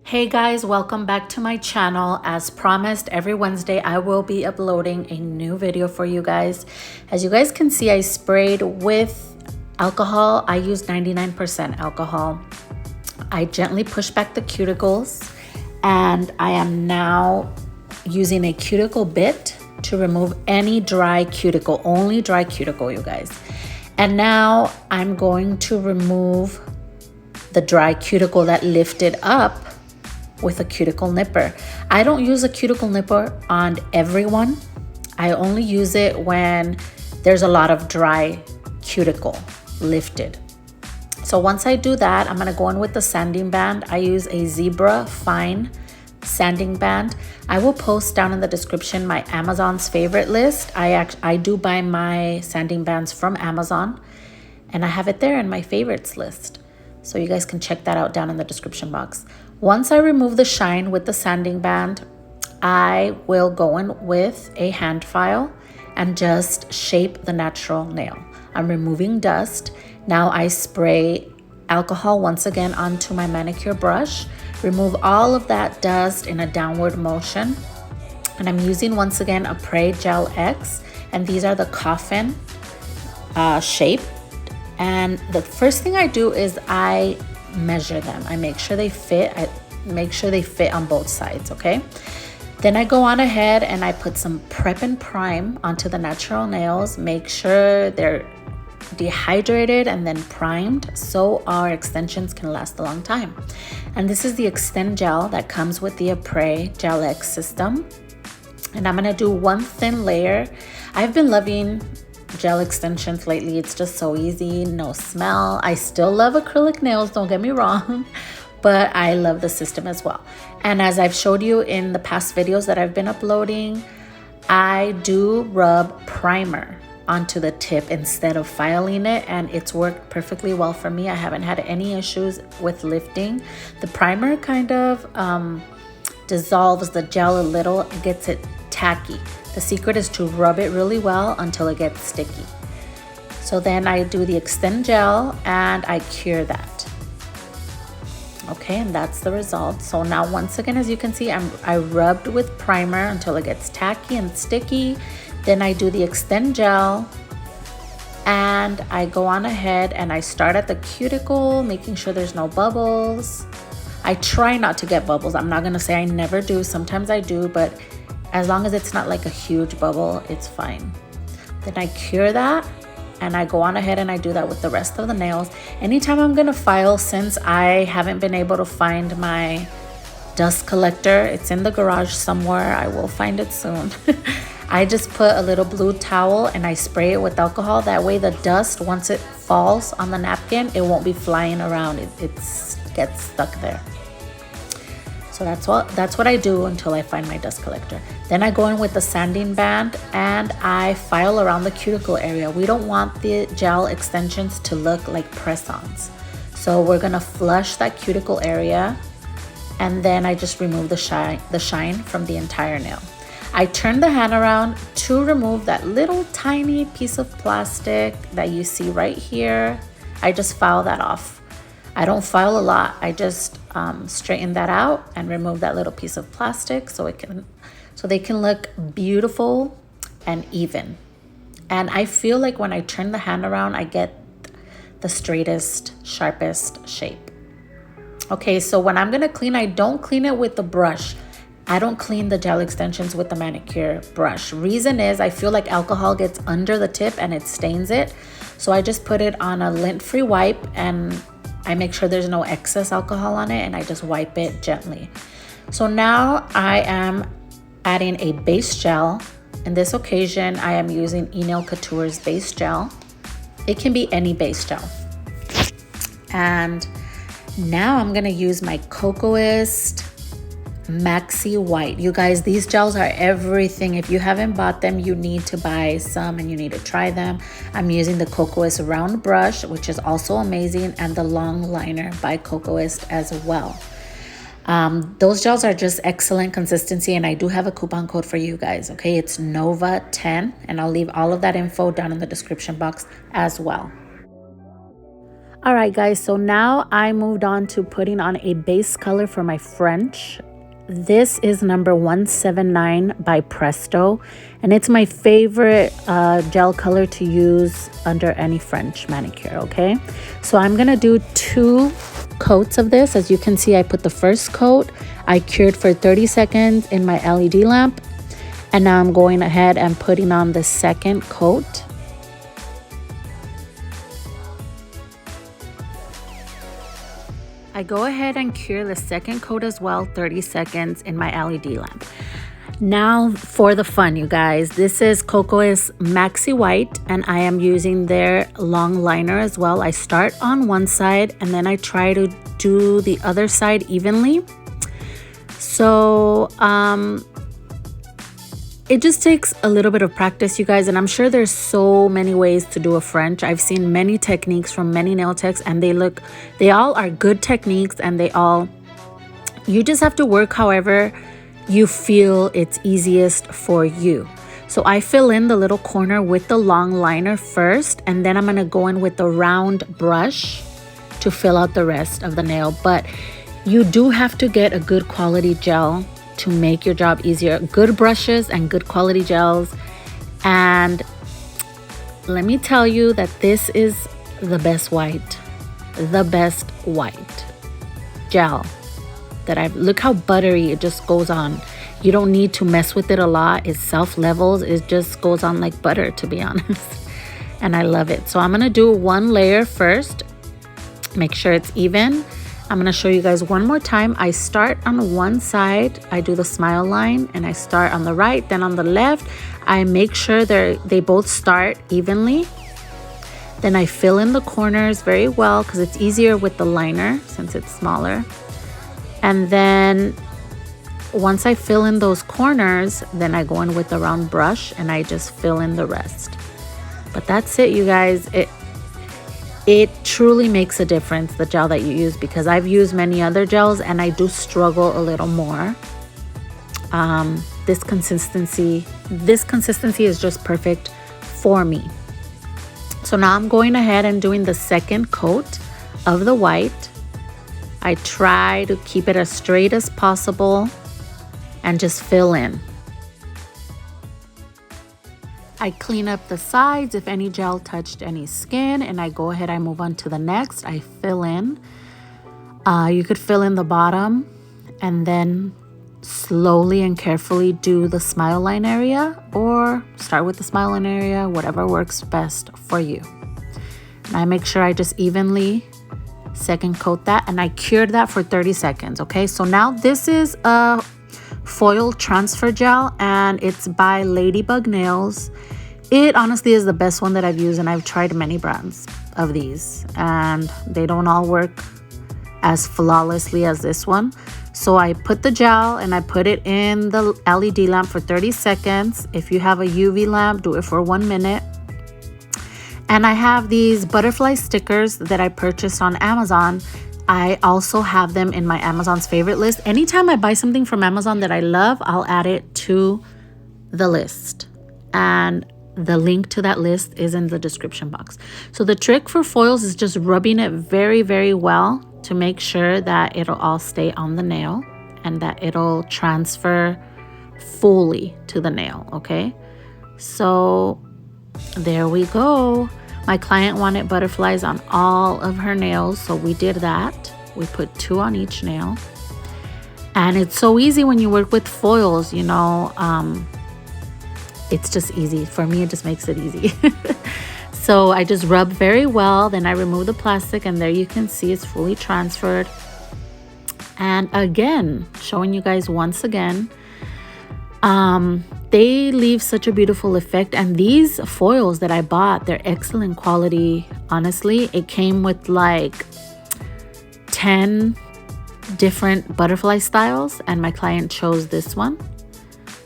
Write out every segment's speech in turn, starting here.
Hey guys, welcome back to my channel. As promised, every Wednesday I will be uploading a new video for you guys. As you guys can see, I sprayed with alcohol. I used 99% alcohol. I gently pushed back the cuticles, and I am now using a cuticle bit to remove any dry cuticle, only dry cuticle, you guys. And now I'm going to remove the dry cuticle that lifted up with a cuticle nipper. I don't use a cuticle nipper on everyone. I only use it when there's a lot of dry cuticle lifted. So once I do that, I'm gonna go in with the sanding band. I use a Zebra Fine sanding band. I will post down in the description my Amazon's favorite list. I do buy my sanding bands from Amazon, and I have it there in my favorites list. So you guys can check that out down in the description box. Once I remove the shine with the sanding band, I will go in with a hand file and just shape the natural nail. I'm removing dust. Now I spray alcohol once again onto my manicure brush, remove all of that dust in a downward motion. And I'm using once again APRES Gel X, and these are the coffin shape. And the first thing I do is I measure them. I make sure they fit. I make sure they fit on both sides, okay? Then I go on ahead and I put some prep and prime onto the natural nails. Make sure they're dehydrated and then primed so our extensions can last a long time. And this is the extend gel that comes with the APRES Gel X system. And I'm gonna do one thin layer. I've been loving gel extensions lately. It's just so easy, no smell. I still love acrylic nails, don't get me wrong, but I love the system as well. And as I've showed you in the past videos that I've been uploading, I do rub primer onto the tip instead of filing it, and it's worked perfectly well for me. I haven't had any issues with lifting. The primer kind of dissolves the gel a little, it gets it tacky. The secret is to rub it really well until it gets sticky. So then I do the extend gel and I cure that. Okay, and that's the result. So now once again, as you can see, I rubbed with primer until it gets tacky and sticky. Then I do the extend gel and I go on ahead and I start at the cuticle, making sure there's no bubbles. I try not to get bubbles. I'm not gonna say I never do. Sometimes I do, but as long as it's not like a huge bubble, it's fine. Then I cure that and I go on ahead and I do that with the rest of the nails. Anytime I'm gonna file, since I haven't been able to find my dust collector, it's in the garage somewhere, I will find it soon. I just put a little blue towel and I spray it with alcohol. That way the dust, once it falls on the napkin, it won't be flying around. It gets stuck there. So that's what I do until I find my dust collector. Then I go in with the sanding band and I file around the cuticle area. We don't want the gel extensions to look like press-ons. So we're gonna flush that cuticle area, and then I just remove the shine from the entire nail. I turn the hand around to remove that little tiny piece of plastic that you see right here. I just file that off. I don't file a lot. I just straighten that out and remove that little piece of plastic so they can look beautiful and even. And I feel like when I turn the hand around, I get the straightest, sharpest shape. Okay, so when I'm gonna clean, I don't clean it with the brush. I don't clean the gel extensions with the manicure brush. Reason is I feel like alcohol gets under the tip and it stains it. So I just put it on a lint-free wipe and I make sure there's no excess alcohol on it, and I just wipe it gently. So now I am adding a base gel. In this occasion, I am using Nail Couture's base gel. It can be any base gel. And now I'm gonna use my KOKOIST Maxi White. You guys, these gels are everything. If you haven't bought them, you need to buy some and you need to try them. I'm using the KOKOIST round brush, which is also amazing, and the long liner by KOKOIST as well. Those gels are just excellent consistency, and I do have a coupon code for you guys, okay? It's NOVA10, and I'll leave all of that info down in the description box as well. All right, guys, so now I moved on to putting on a base color for my French. This is number 179 by Presto, and it's my favorite gel color to use under any French manicure, okay? So I'm gonna do 2 coats of this. As you can see, I put the first coat, I cured for 30 seconds in my LED lamp, and now I'm going ahead and putting on the second coat. I go ahead and cure the second coat as well, 30 seconds in my LED lamp. Now for the fun, you guys. This is KOKOIST Maxi White, and I am using their long liner as well. I start on one side and then I try to do the other side evenly. So it just takes a little bit of practice, you guys, and I'm sure there's so many ways to do a French. I've seen many techniques from many nail techs, and they all are good techniques, and you just have to work however you feel it's easiest for you. So I fill in the little corner with the long liner first, and then I'm gonna go in with the round brush to fill out the rest of the nail. But you do have to get a good quality gel to make your job easier. Good brushes and good quality gels. And let me tell you that this is the best white gel that look how buttery it just goes on. You don't need to mess with it a lot. It self levels. It just goes on like butter, to be honest. And I love it. So I'm gonna do 1 layer first. Make sure it's even. I'm going to show you guys one more time. I start on one side, I do the smile line, and I start on the right, then on the left. I make sure they both start evenly. Then I fill in the corners very well because it's easier with the liner since it's smaller. And then once I fill in those corners, then I go in with the round brush and I just fill in the rest. But that's it, you guys. It truly makes a difference, the gel that you use, because I've used many other gels and I do struggle a little more. This consistency is just perfect for me. So now I'm going ahead and doing the second coat of the white. I try to keep it as straight as possible and just fill in. I clean up the sides if any gel touched any skin, and I go ahead, I move on to the next. I fill in. You could fill in the bottom and then slowly and carefully do the smile line area, or start with the smile line area, whatever works best for you. And I make sure I just evenly second coat that, and I cured that for 30 seconds. Okay, so now this is a foil transfer gel, and it's by Ladybug Nails. It honestly is the best one that I've used, and I've tried many brands of these and they don't all work as flawlessly as this one. So I put the gel and I put it in the LED lamp for 30 seconds. If you have a UV lamp, do it for 1 minute. And I have these butterfly stickers that I purchased on Amazon. I also have them in my Amazon's favorite list. Anytime I buy something from Amazon that I love, I'll add it to the list. And the link to that list is in the description box. So the trick for foils is just rubbing it very, very well to make sure that it'll all stay on the nail and that it'll transfer fully to the nail, okay? So there we go. My client wanted butterflies on all of her nails, so we did that. We put 2 on each nail. And it's so easy when you work with foils, you know. It's just easy. For me, it just makes it easy. So I just rub very well. Then I remove the plastic, and there you can see it's fully transferred. And again, showing you guys once again, they leave such a beautiful effect. And these foils that I bought, they're excellent quality. Honestly, it came with like 10 different butterfly styles, and my client chose this one.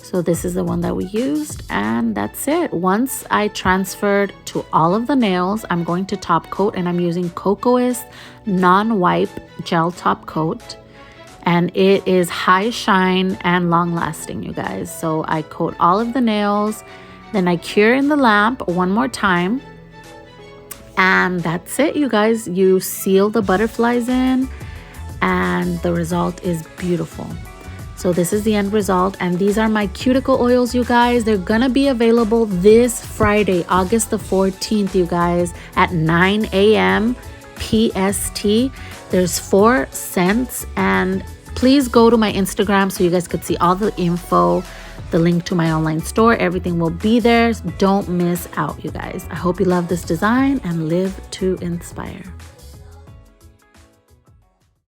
So this is the one that we used, and that's it. Once I transferred to all of the nails, I'm going to top coat, and I'm using KOKOIST non-wipe gel top coat. And it is high shine and long lasting, you guys. So I coat all of the nails, then I cure in the lamp one more time. And that's it, you guys. You seal the butterflies in and the result is beautiful. So this is the end result, and these are my cuticle oils, you guys. They're gonna be available this Friday, August the 14th, you guys, at 9 a.m. PST. There's 4 scents, and please go to my Instagram so you guys could see all the info, the link to my online store. Everything will be there. So don't miss out, you guys. I hope you love this design and live to inspire.